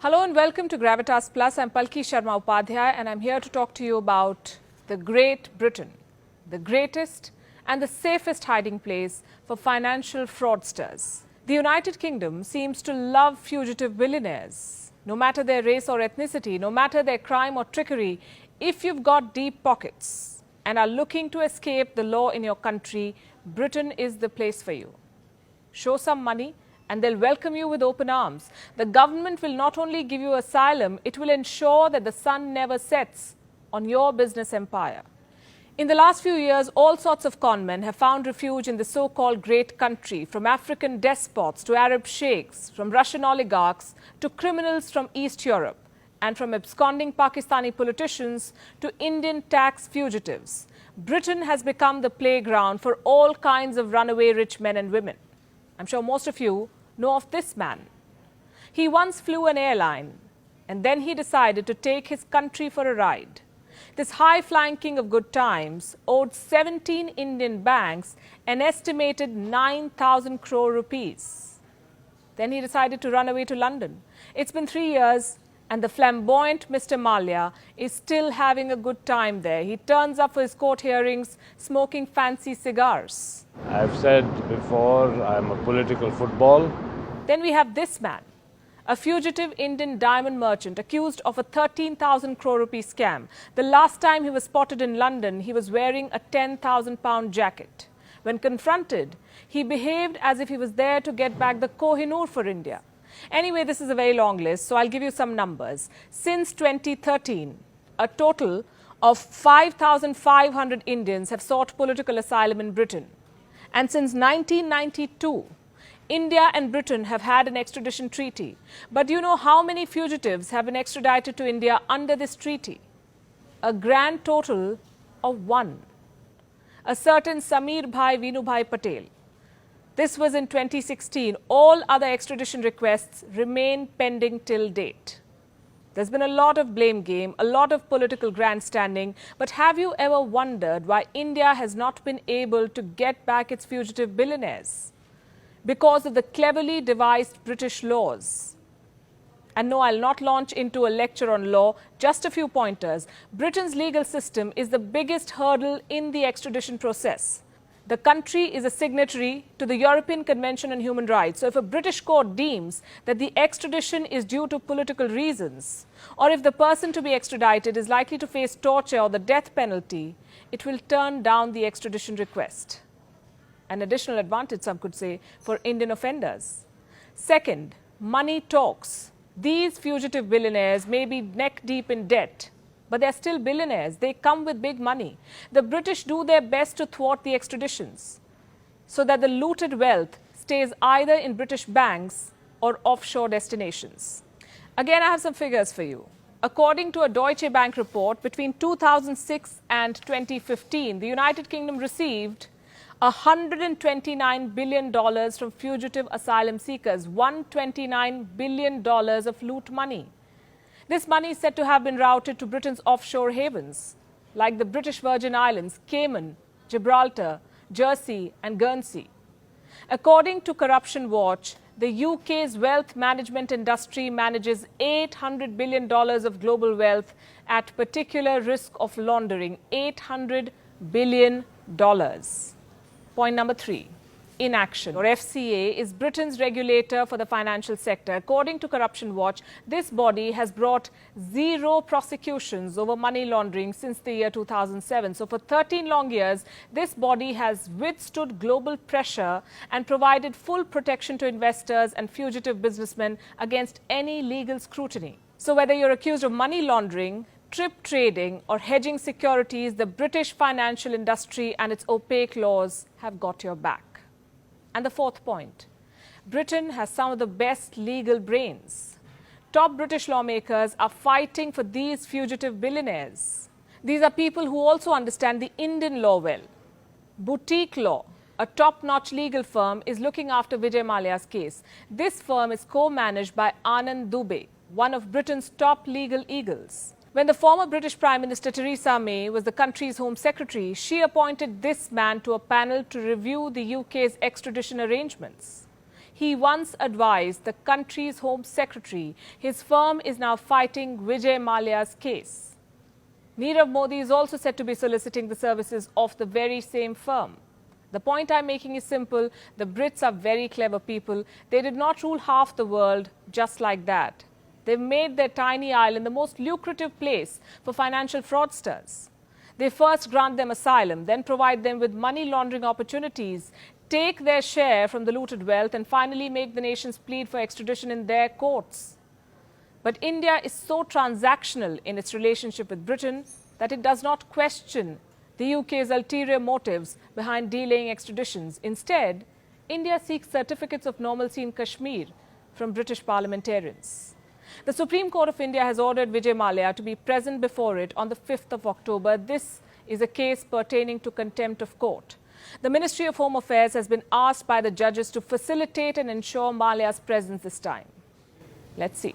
Hello and welcome to Gravitas Plus. I'm Palki Sharma Upadhyay and I'm here to talk to you about the Great Britain, the greatest and the safest hiding place for financial fraudsters. The United Kingdom seems to love fugitive billionaires. No matter their race or ethnicity, no matter their crime or trickery, if you've got deep pockets and are looking to escape the law in your country, Britain is the place for you. Show some money and they'll welcome you with open arms. The government will not only give you asylum, it will ensure that the sun never sets on your business empire. In the last few years, all sorts of conmen have found refuge in the so-called great country, from African despots to Arab sheikhs, from Russian oligarchs to criminals from East Europe, and from absconding Pakistani politicians to Indian tax fugitives. Britain has become the playground for all kinds of runaway rich men and women. I'm sure most of you know of this man. He once flew an airline and then he decided to take his country for a ride. This high-flying king of good times owed 17 Indian banks an estimated 9,000 crore rupees. Then he decided to run away to London. It's been 3 years and the flamboyant Mr. Mallya is still having a good time there. He turns up for his court hearings smoking fancy cigars. I've said before, I'm a political football. Then we have this man, a fugitive Indian diamond merchant accused of a 13,000 crore rupee scam. The last time he was spotted in London, he was wearing a 10,000 pound jacket. When confronted, he behaved as if he was there to get back the Kohinoor for India. Anyway, this is a very long list, so I'll give you some numbers. Since 2013, a total of 5,500 Indians have sought political asylum in Britain. And since 1992, India and Britain have had an extradition treaty. But do you know how many fugitives have been extradited to India under this treaty? A grand total of 1. A certain Samir Bhai Vinubhai Patel. This was in 2016. All other extradition requests remain pending till date. There's been a lot of blame game, a lot of political grandstanding, but have you ever wondered why India has not been able to get back its fugitive billionaires? Because of the cleverly devised British laws. And no, I'll not launch into a lecture on law, just a few pointers. Britain's legal system is the biggest hurdle in the extradition process. The country is a signatory to the European Convention on Human Rights. So if a British court deems that the extradition is due to political reasons, or if the person to be extradited is likely to face torture or the death penalty, it will turn down the extradition request. An additional advantage, some could say, for Indian offenders. Second, money talks. These fugitive billionaires may be neck deep in debt, but they're still billionaires. They come with big money. The British do their best to thwart the extraditions so that the looted wealth stays either in British banks or offshore destinations. Again, I have some figures for you. According to a Deutsche Bank report, between 2006 and 2015, the United Kingdom received $129 billion from fugitive asylum seekers, $129 billion of loot money. This money is said to have been routed to Britain's offshore havens, like the British Virgin Islands, Cayman, Gibraltar, Jersey and Guernsey. According to Corruption Watch, the UK's wealth management industry manages $800 billion of global wealth at particular risk of laundering. $800 billion. Point number 3. Inaction, or FCA, is Britain's regulator for the financial sector. According to Corruption Watch, this body has brought 0 prosecutions over money laundering since the year 2007. So for 13 long years, this body has withstood global pressure and provided full protection to investors and fugitive businessmen against any legal scrutiny. So whether you're accused of money laundering, trip trading or hedging securities, the British financial industry and its opaque laws have got your back. And the fourth point, Britain has some of the best legal brains. Top British lawmakers are fighting for these fugitive billionaires. These are people who also understand the Indian law well. Boutique Law, a top-notch legal firm, is looking after Vijay Mallya's case. This firm is co-managed by Anand Dubey, one of Britain's top legal eagles. When the former British Prime Minister Theresa May was the country's Home Secretary, she appointed this man to a panel to review the UK's extradition arrangements. he once advised the country's Home Secretary. His firm is now fighting Vijay Mallya's case. Nirav Modi is also said to be soliciting the services of the very same firm. The point I'm making is simple. The Brits are very clever people. They did not rule half the world just like that. They've made their tiny island the most lucrative place for financial fraudsters. They first grant them asylum, then provide them with money laundering opportunities, take their share from the looted wealth, and finally make the nations plead for extradition in their courts. But India is so transactional in its relationship with Britain that it does not question the UK's ulterior motives behind delaying extraditions. Instead, India seeks certificates of normalcy in Kashmir from British parliamentarians. The Supreme Court of India has ordered Vijay Mallya to be present before it on the 5th of October. This is a case pertaining to contempt of court. The Ministry of Home Affairs has been asked by the judges to facilitate and ensure Mallya's presence this time. Let's see.